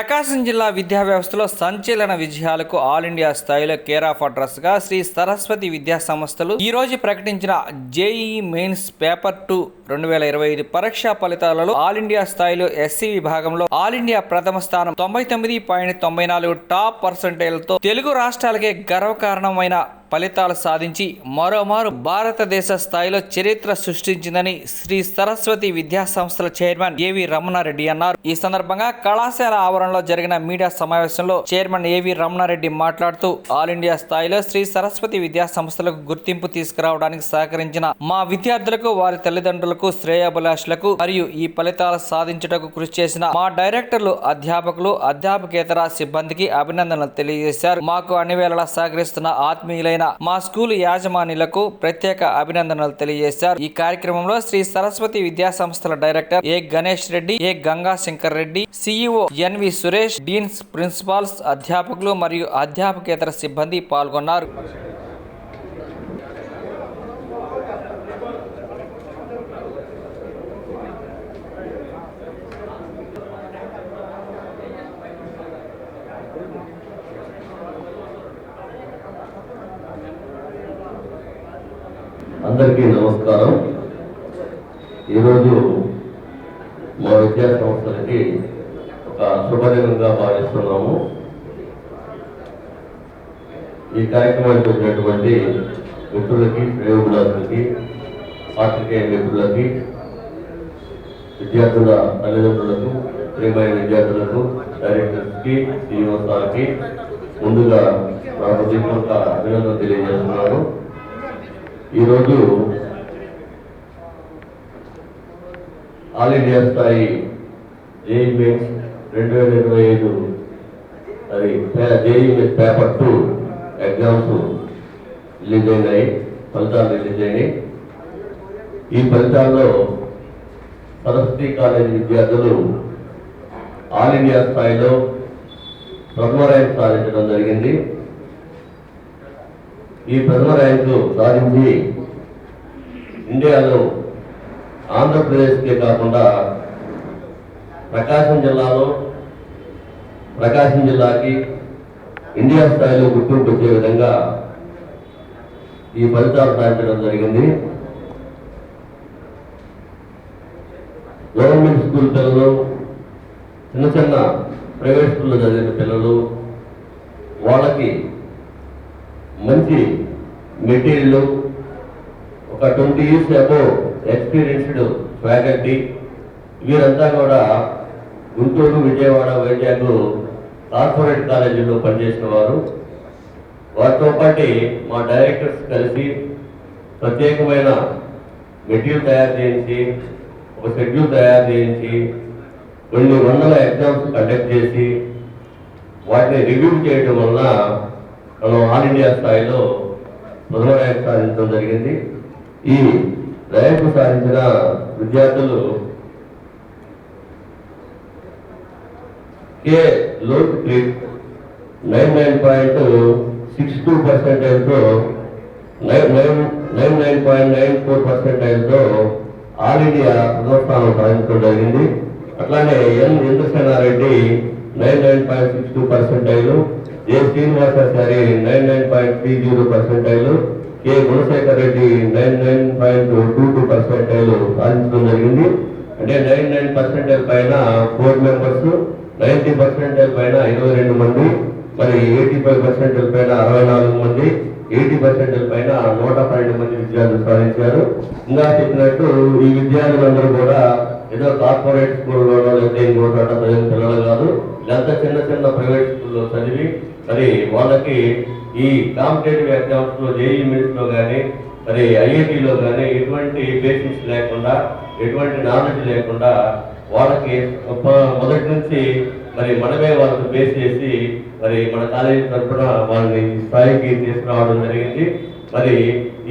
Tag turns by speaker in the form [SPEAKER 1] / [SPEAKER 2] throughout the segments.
[SPEAKER 1] ప్రకాశం జిల్లా విద్యా వ్యవస్థలో సంచలన విజయాలకు ఆల్ ఇండియా స్థాయిలో కేర్ ఆఫ్ అడ్రస్ గా శ్రీ సరస్వతి విద్యా సంస్థలు ఈ రోజు ప్రకటించిన జేఈఈ మెయిన్స్ పేపర్ 2 2025 పరీక్షా ఫలితాలలో ఆల్ ఇండియా స్థాయిలో ఎస్సీ విభాగంలో ఆల్ ఇండియా ప్రథమ స్థానం 99.94 టాప్ పర్సెంటేజ్లతో తెలుగు రాష్ట్రాలకే గర్వకారణమైన ఫలితాలు సాధించి మరోమారు భారతదేశ స్థాయిలో చరిత్ర సృష్టించిందని శ్రీ సరస్వతి విద్యా సంస్థల చైర్మన్ ఏవి రమణారెడ్డి అన్నారు. ఈ సందర్భంగా కళాశాల ఆవరణలో జరిగిన మీడియా సమావేశంలో చైర్మన్ ఏవి రమణారెడ్డి మాట్లాడుతూ ఆల్ ఇండియా స్థాయిలో శ్రీ సరస్వతి విద్యా సంస్థలకు గుర్తింపు తీసుకురావడానికి సహకరించిన మా విద్యార్థులకు, వారి తల్లిదండ్రులకు, శ్రేయోభిలాషులకు మరియు ఈ ఫలితాలు సాధించుటకు కృషి చేసిన మా డైరెక్టర్లు, అధ్యాపకులు, అధ్యాపకేతర సిబ్బందికి అభినందనలు తెలియజేశారు. మాకు అన్ని వేళలా సహకరిస్తున్న ఆత్మీయులైన మా స్కూల్ యాజమాన్యులకు ప్రత్యేక అభినందనలు తెలియజేశారు. ఈ కార్యక్రమంలో శ్రీ సరస్వతి విద్యా సంస్థల director A Ganesh Reddy, A Ganga Shankar Reddy, CEO NV Suresh, deans, principals, అధ్యాపకులు మరియు అధ్యాపకేతర సిబ్బంది పాల్గొన్నారు.
[SPEAKER 2] అందరికీ నమస్కారం. ఈరోజు మా విద్యా సంస్థలకి ఒక శుభదినంగా భావిస్తున్నాము. ఈ కార్యక్రమానికి వచ్చినటువంటి మిత్రులకి, శ్రేయోభిలాషులకి, పాత్రికేయ మిత్రులకి, విద్యార్థుల తల్లిదండ్రులకు, ప్రియమైన విద్యార్థులకు, డైరెక్టర్స్కి, సిఇఓ సార్కి ముందుగా నా హృదయపూర్వక అభినందనలు తెలియజేస్తున్నాను. ఈరోజు ఆల్ ఇండియా స్థాయి జేఈఈ మెయిన్స్ 2025 అది JEE mains paper 2 exams release అయినాయి, ఫలితాలు రిలీజ్ అయినాయి. ఈ ఫలితాల్లో సరస్వతి కాలేజీ విద్యార్థులు ఆల్ ఇండియా స్థాయిలో ప్రథమ ర్యాంక్ సాధించడం జరిగింది. ఈ ప్రథమ ర్యాంకు సాధించి ఇండియాలో ఆంధ్రప్రదేశ్కే కాకుండా ప్రకాశం జిల్లాకి ఇండియా స్థాయిలో గుర్తింపు వచ్చే విధంగా ఈ ఫలితాలు సాధించడం జరిగింది. గవర్నమెంట్ స్కూల్ పిల్లలు, చిన్న ప్రైవేట్ స్కూల్లో చదివిన పిల్లలు, వాళ్ళకి మంచి మెటీరియల్, ఒక 20 years అబోవ్ ఎక్స్పీరియన్స్డ్ ఫ్యాకల్టీ, వీరంతా కూడా గుంటూరు, విజయవాడ, వైజాగ్ కార్పొరేట్ కాలేజీలో పనిచేసిన వారు. వారితో పాటు మా డైరెక్టర్స్ కలిసి ప్రత్యేకమైన మెటీరియల్ తయారు చేయించి, ఒక షెడ్యూల్ తయారు చేయించి, కొన్ని వందల ఎగ్జామ్స్ కండక్ట్ చేసి వాటిని రివ్యూ చేయడం వలన మనం ఆల్ ఇండియా స్థాయిలో ప్రథమ ర్యాంక్ సాధించడం జరిగింది. ఈ ర్యాంకు సాధించిన విద్యార్థులు కే లోక్ప్రీత్ 99.62%తో 99.94%తో ఆల్ ఇండియా ప్రథమ స్థానం సాధించడం జరిగింది. అట్లానే ఎన్ ఇంద్రసేనారెడ్డి 99.62%, ఏ శ్రీనివాసాచారి 99.30%, కె గుణశేఖర్ రెడ్డి 99.22% సాధించడం జరిగింది. అంటే 99% పైన 4 మెంబర్స్, 90% పైన 22 మంది, మరి 85% పైన 64 మంది, 80% పైన 112 మంది విద్యార్థులు సాధించారు. ఇంకా చెప్పినట్టు ఈ విద్యార్థులందరూ కూడా ఏదో కార్పొరేట్ స్కూల్లోనో లేదా ఇంకోట చదివిన పిల్లలు కాదు, ఇదంతా చిన్న ప్రైవేట్ స్కూల్లో చదివి మరి వాళ్ళకి ఈ కాంపిటేటివ్ ఎగ్జామ్స్ లో, జేఈఈ మెయిన్స్ లో కానీ, మరి ఐఐటీలో కానీ ఎటువంటి బేసిక్స్ లేకుండా, ఎటువంటి నాలెడ్జ్ లేకుండా వాళ్ళకి మొదటి నుంచి మరి మనమే వాళ్ళకి బేస్ చేసి మరి మన కాలేజీ తరఫున వాళ్ళని స్థాయికి తీసుకురావడం జరిగింది. మరి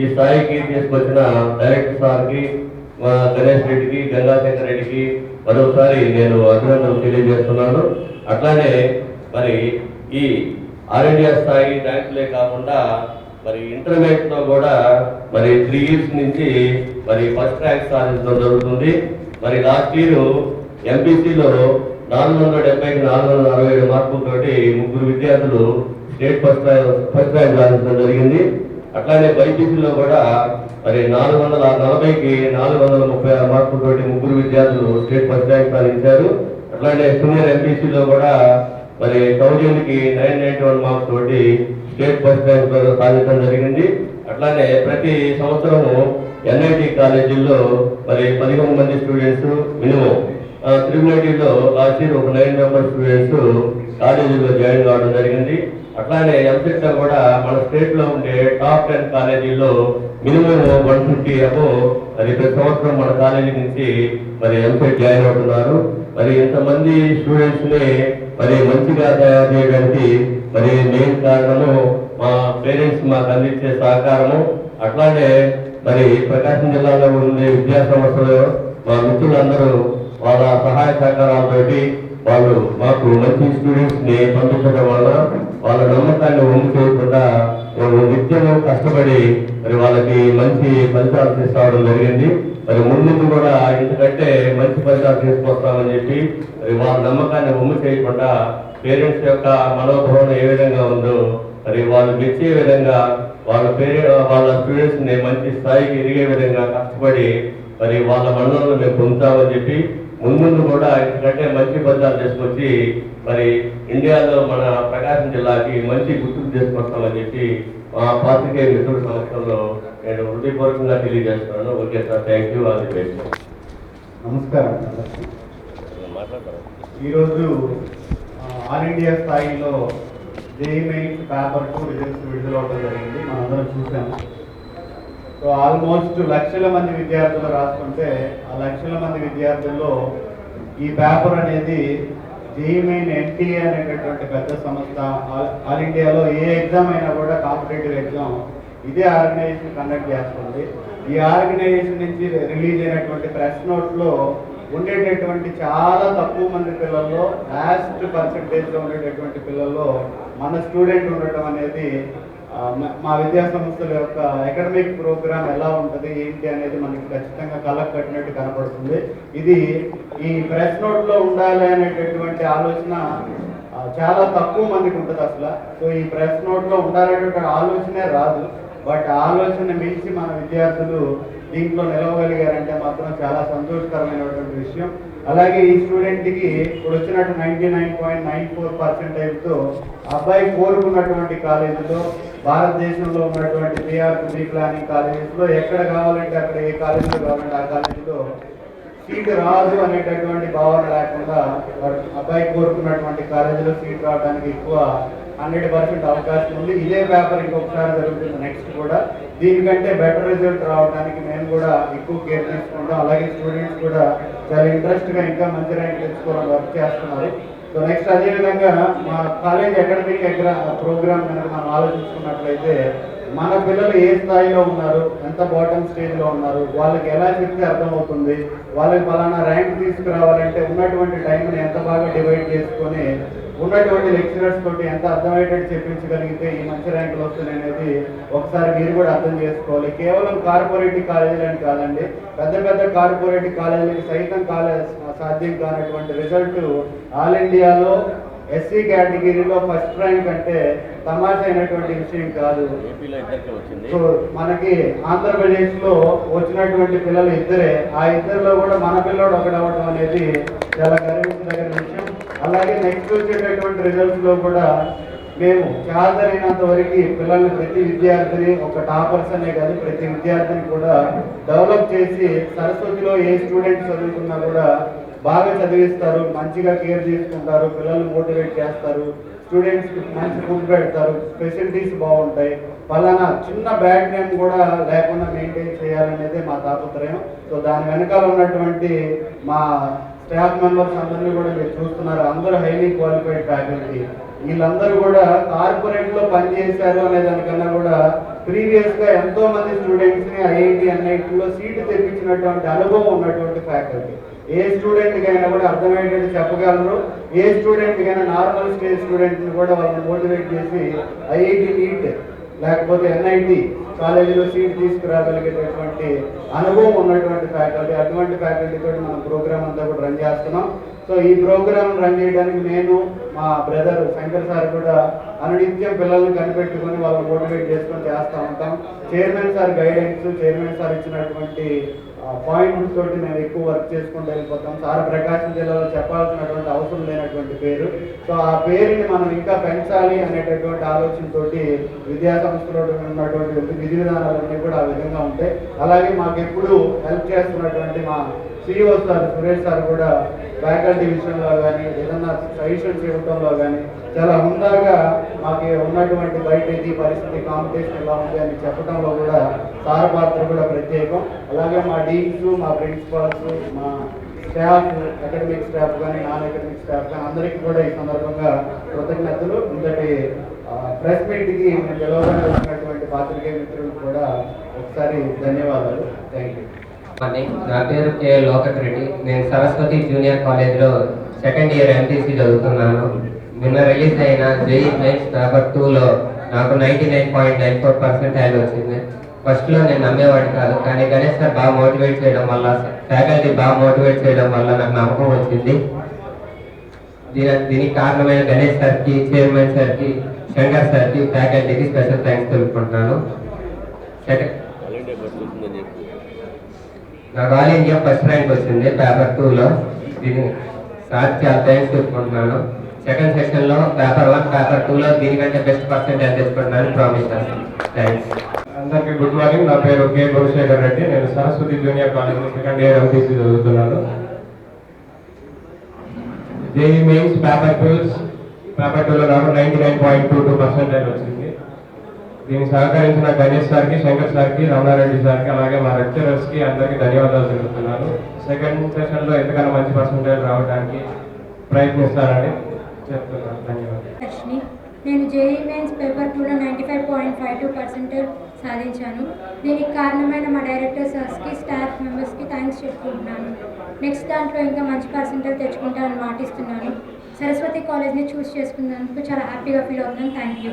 [SPEAKER 2] ఈ స్థాయికి తీసుకొచ్చిన డైరెక్టర్ సార్కి, గణేష్ రెడ్డికి, గంగాశంకర్ రెడ్డికి మరోసారి నేను అభినందనలు తెలియజేస్తున్నాను. అట్లానే మరి ఈ ఆల్ ఇండియా స్థాయి ర్యాంకులే కాకుండా మరి ఇంటర్మీడియట్ లో కూడా మరి 3 years నుంచి మరి ఫస్ట్ ర్యాంక్ సాధించడం జరుగుతుంది. మరి లాస్ట్ ఇయర్ ఎంపీసీలో 470కి 467 మార్కులతోటి ముగ్గురు విద్యార్థులు స్టేట్ ఫస్ట్ ర్యాంక్ సాధించడం జరిగింది. అట్లానే బైపీసీలో కూడా మరి 440కి 436 మార్కులతోటి ముగ్గురు విద్యార్థులు స్టేట్ ఫస్ట్ ర్యాంక్ సాధించారు. అట్లానే సీనియర్ ఎంపీసీలో కూడా మరి 1000కి 991 మార్క్స్ తోటి స్టేట్ ఫస్ట్ ర్యాంక్ సాధించడం జరిగింది. అట్లానే ప్రతి సంవత్సరము ఎన్ఐటి కాలేజీల్లో మరి 11 మంది students minimum, triple last year ఒక 9 మెంబర్ స్టూడెంట్స్ కాలేజీలో జాయిన్ కావడం జరిగింది. అట్లానే ఎంసెట్ లో కూడా మన స్టేట్ లో ఉండే టాప్ 10 కాలేజీల్లో మినిమం 150 అబో మరి ప్రతి సంవత్సరం మన కాలేజీ నుంచి మరి ఎంసెట్ జాయిన్ అవుతున్నారు. మరి ఇంతమంది స్టూడెంట్స్ ని మరి మంచిగా తయారు చేయడానికి మరి మెయిన్ కారణము మా పేరెంట్స్ మాకు అందించే సహకారము. అట్లానే మరి ప్రకాశం జిల్లాలో ఉండే విద్యా సంస్థలు మా మిత్రులందరూ వాళ్ళ సహాయ సహకారాలతోటి వాళ్ళు మాకు మంచి స్టూడెంట్స్ ని పంపించడం వల్ల వాళ్ళ నమ్మకాన్ని ఒమ్ము చేయకుండా నిత్యము కష్టపడి మరి వాళ్ళకి మంచి ఫలితాలు తీసుకురావడం జరిగింది. మరి ముందు కూడా ఇంతకంటే మంచి ఫలితాలు తీసుకొస్తామని చెప్పి మరి వాళ్ళ నమ్మకాన్ని ఒమ్ము చేయకుండా పేరెంట్స్ యొక్క మనోభావన ఏ విధంగా ఉందో మరి వాళ్ళు మెచ్చే విధంగా వాళ్ళ స్టూడెంట్స్ ని మంచి స్థాయికి ఎదిగే విధంగా కష్టపడి మరి వాళ్ళ మన్నలను మేము పొందుతామని చెప్పి ముందు కూడా ఇంతకంటే మంచి ఫలితాలు తీసుకొచ్చి మరి ఇండియాలో మన ప్రకాశం జిల్లాకి మంచి గుర్తింపు తీసుకొస్తామని చెప్పి మా పాత్రికేయ మిత్రుల సంస్థల్లో నేను హృదయపూర్వకంగా తెలియజేస్తున్నాను. Okay sir, thank you, all the best.
[SPEAKER 3] నమస్కారం. ఈరోజు ఆల్ ఇండియా స్థాయిలో జేఈఈ మెయిన్స్ పేపర్ 2 రిజల్ట్స్ విడుదల అవడం జరిగింది. మనందరం చూసాము. సో ఆల్మోస్ట్ లక్షల మంది విద్యార్థులు రాసుకుంటే ఆ లక్షల మంది విద్యార్థుల్లో ఈ పేపర్ అనేది జేఈఈ మెయిన్ ఎన్టీఏ అనేటటువంటి పెద్ద సంస్థ ఆల్ ఇండియాలో ఏ ఎగ్జామ్ అయినా కూడా కాంపిటేటివ్ ఎగ్జామ్ ఇదే ఆర్గనైజేషన్ కండక్ట్ చేస్తుంది. ఈ ఆర్గనైజేషన్ నుంచి రిలీజ్ అయినటువంటి ప్రెస్ నోట్లో ఉండేటటువంటి చాలా తక్కువ మంది పిల్లల్లో లాస్ట్ పర్సెంటేజ్లో ఉండేటటువంటి పిల్లల్లో మన స్టూడెంట్ ఉండటం అనేది మా విద్యా సంస్థల యొక్క అకాడమిక్ ప్రోగ్రామ్ ఎలా ఉంటుంది ఏంటి అనేది మనకి ఖచ్చితంగా కళ్ళకు కట్టినట్టు కనపడుతుంది. ఇది ఈ ప్రెస్ నోట్లో ఉండాలి అనేటటువంటి ఆలోచన చాలా తక్కువ మందికి ఉంటుంది అసలు. సో ఈ ప్రెస్ నోట్లో ఉండాలనేటువంటి ఆలోచనే రాదు. బట్ ఆలోచన మించి మన విద్యార్థులు దీంట్లో నిలవగలిగారంటే మాత్రం చాలా సంతోషకరమైనటువంటి విషయం. అలాగే ఈ స్టూడెంట్కి ఇప్పుడు వచ్చినట్టు 99.94%తో అబ్బాయి కోరుకున్నటువంటి కాలేజీలో భారతదేశంలో ఉన్నటువంటి పిఆర్ ప్లానింగ్ కాలేజెస్లో ఎక్కడ కావాలంటే అక్కడ ఏ కాలేజీలో కావాలంటే ఆ కాలేజీలో సీటు రాదు అనేటటువంటి భావన లేకుండా అబ్బాయి కోరుకున్నటువంటి కాలేజీలో సీట్ రావడానికి ఎక్కువ 100% అవకాశం ఉంది. ఇదే పేపర్ ఇంకొకసారి జరుగుతుంది నెక్స్ట్ కూడా. దీనికంటే బెటర్ రిజల్ట్ రావడానికి మేము కూడా ఎక్కువ కేర్ తీసుకుంటాం. అలాగే స్టూడెంట్స్ కూడా చాలా ఇంట్రెస్ట్గా ఇంకా మంచి ర్యాంక్ తెచ్చుకోవడం వర్క్ చేస్తున్నారు. సో నెక్స్ట్ అదేవిధంగా మా కాలేజ్ అకాడమిక్ ప్రోగ్రామ్ కనుక మనం ఆలోచించుకున్నట్లయితే మన పిల్లలు ఏ స్థాయిలో ఉన్నారు, ఎంత బాటమ్ స్టేజ్లో ఉన్నారు, వాళ్ళకి ఎలా చెప్తే అర్థమవుతుంది, వాళ్ళకి ఫలానా ర్యాంక్ తీసుకురావాలంటే ఉన్నటువంటి టైంని ఎంత బాగా డివైడ్ చేసుకొని ఉన్నటువంటి లెక్చరర్స్ తోటి ఎంత అర్థమయ్యేటట్టు చెప్పించగలిగితే ఈ మంచి ర్యాంకులు వస్తున్నాయి అనేది ఒకసారి మీరు కూడా అర్థం చేసుకోవాలి. కేవలం కార్పొరేట్ కాలేజీలని కాదండి, పెద్ద పెద్ద కార్పొరేట్ కాలేజీలకి సైతం సాధ్యం కానటువంటి రిజల్ట్ ఆల్ ఇండియాలో ఎస్సీ కేటగిరీలో ఫస్ట్ ర్యాంక్ అంటే తమాషా అయినటువంటి విషయం కాదు. సో మనకి ఆంధ్రప్రదేశ్లో వచ్చినటువంటి పిల్లలు ఇద్దరే, ఆ ఇద్దరిలో కూడా మన పిల్లడు ఒకడవడం అనేది చాలా గర్వించదగిన విషయం. అలాగే నెక్స్ట్ వచ్చేటటువంటి రిజల్ట్స్లో కూడా మేము చాదరైనంత వరకు పిల్లల్ని ప్రతి విద్యార్థిని ఒక టాపర్స్ అనే కాదు ప్రతి విద్యార్థిని కూడా డెవలప్ చేసి సరస్వతిలో ఏ స్టూడెంట్స్ చదువుకున్నా కూడా బాగా చదివిస్తారు, మంచిగా కేర్ తీసుకుంటారు, పిల్లల్ని మోటివేట్ చేస్తారు, స్టూడెంట్స్కి మంచి ఫుడ్ పెడతారు, ఫెసిలిటీస్ బాగుంటాయి. పలానా చిన్న బ్యాడ్ నేమ్ కూడా లేకుండా మెయింటైన్ చేయాలనేది మా తాపత్రయం. సో దాని వెనకాల ఉన్నటువంటి మా స్టాఫ్ మెంబర్స్ అందరినీ కూడా మీరు చూస్తున్నారు, అందరూ హైలీ క్వాలిఫైడ్ ఫ్యాకల్టీ. వీళ్ళందరూ కూడా కార్పొరేట్లో పనిచేశారు అనే దానికన్నా కూడా ప్రీవియస్గా ఎంతో మంది స్టూడెంట్స్ని ఐఐటి ఎన్ఐటీలో సీటు తెప్పించినటువంటి అనుభవం ఉన్నటువంటి ఫ్యాకల్టీ. ఏ స్టూడెంట్కి అయినా కూడా అర్థమయ్యేటట్టు చెప్పగలరు, ఏ స్టూడెంట్కి అయినా నార్మల్ స్టేజ్ స్టూడెంట్ని కూడా వాళ్ళని మోటివేట్ చేసి ఐఐటి నీట్ లేకపోతే ఎన్ఐటి కాలేజీలో సీట్ తీసుకురాగలిగేటటువంటి అనుభవం ఉన్నటువంటి ఫ్యాకల్టీ, అటువంటి ఫ్యాకల్టీ తోటి మనం ప్రోగ్రామ్ అంతా కూడా రన్ చేస్తున్నాం. సో ఈ ప్రోగ్రామ్ రన్ చేయడానికి నేను, మా బ్రదర్ శంకర్ సార్ కూడా అనునిత్యం పిల్లల్ని కనిపెట్టుకొని వాళ్ళని మోటివేట్ చేసుకొని చేస్తూ ఉంటాం. Chairman sir guidance, chairman sir ఇచ్చినటువంటి పాయింట్స్ తోటి మేము ఎక్కువ వర్క్ చేసుకుంటూ వెళ్ళిపోతాం. సార్ ప్రకాశం జిల్లాలో చెప్పాల్సినటువంటి అవసరం లేనటువంటి పేరు. సో ఆ పేరుని మనం ఇంకా పెంచాలి అనేటటువంటి ఆలోచనతోటి విద్యా సంస్థలో ఉన్నటువంటి విధి విధానాలన్నీ కూడా ఆ విధంగా ఉంటాయి. అలాగే మాకు ఎప్పుడు హెల్ప్ చేస్తున్నటువంటి మా సిఇఓ సార్ సురేష్ సార్ కూడా ఫ్యాకల్టీ విషయంలో కానీ ఏదన్నా సజెషన్స్ ఇవ్వడంలో కానీ చాలా హుందాగా మాకు ఉన్నటువంటి బయట ఇది పరిస్థితి, కాంపిటీషన్ ఎలా ఉంది అని చెప్పడంలో కూడా సార్ పాత్ర కూడా ప్రత్యేకం. అలాగే మా డీన్స్, మా ప్రిన్సిపాల్స్, మా స్టాఫ్, అకాడమిక్ స్టాఫ్ కానీ నాన్ అకాడమిక్ స్టాఫ్ కానీ అందరికీ కూడా ఈ సందర్భంగా కృతజ్ఞతలు. ఇంతటి ప్రెస్ మీట్కి మేము పిలవగానే వచ్చినటువంటి పాత్రికేయ మిత్రులకు కూడా ఒకసారి ధన్యవాదాలు. Thank you.
[SPEAKER 4] నా పేరు కే లోకట్ రెడ్డి. నేను సరస్వతి జూనియర్ కాలేజ్లో సెకండ్ ఇయర్ ఎంపీసీ చదువుతున్నాను. నిన్న రిలీజ్ అయిన జేఈ మెయిన్స్ పేపర్ 2లో నాకు 99.94% వచ్చింది. ఫస్ట్లో నేను నమ్మేవాడిని కాదు, కానీ గణేష్ సార్ బాగా మోటివేట్ చేయడం వల్ల, ఫ్యాకల్టీ బాగా మోటివేట్ చేయడం వల్ల నాకు నమ్మకం వచ్చింది. దీనికి కారణమైన గణేష్ సార్కి, చైర్మన్ సార్కి, శంకర్ సార్కి, ఫ్యాకల్టీకి స్పెషల్ థ్యాంక్స్ తెలుపుకుంటున్నాను. నాకు ఆల్ ఇండియా ఫస్ట్ ర్యాంక్ వచ్చింది పేపర్ 2లో. దీనికి సార్ చాలా థ్యాంక్స్ చెప్పుకుంటున్నాను. సెకండ్ సెక్షన్లో పేపర్ 1, పేపర్ 2లో దీనికంటే బెస్ట్ పర్సెంటేజ్ తెచ్చుకుంటున్నాను ప్రామిస్. థ్యాంక్స్.
[SPEAKER 5] అందరికీ గుడ్ మార్నింగ్. నా పేరు కే గురుశేఖర్ రెడ్డి. నేను Saraswati junior college second year MPC చదువుతున్నాను. జేఈ మెయిన్స్ పేపర్ 2లో నాకు 99.22% వచ్చింది. దీనికి సహకరించిన గణేష్ సార్కి, శంకర్ సార్కి, రమణారెడ్డి సార్కి, అలాగే మా లెక్చరర్స్కి అందరికీ ధన్యవాదాలు తెలుపుతున్నాను. సెకండ్ సెషన్లో ఎంతకన్నా మంచి పర్సెంటేజ్ రావడానికి ప్రయత్నిస్తానని చెప్తున్నాను. ధన్యవాదాలు.
[SPEAKER 6] లక్ష్మి. నేను జేఈ మెయిన్స్ పేపర్ 2లో 95.52% సాధించాను. దీనికి కారణమైన మా డైరెక్టర్ సార్స్కి, స్టాఫ్ మెంబర్స్కి థ్యాంక్స్ చెప్పుకుంటున్నాను. నెక్స్ట్ దాంట్లో ఇంకా మంచి పర్సెంటేజ్ తెచ్చుకుంటానని మాటిస్తున్నాను. సరస్వతి కాలేజ్ని చూస్ చేసుకున్నందుకు చాలా హ్యాపీగా ఫీల్ అవుతున్నాను. Thank you.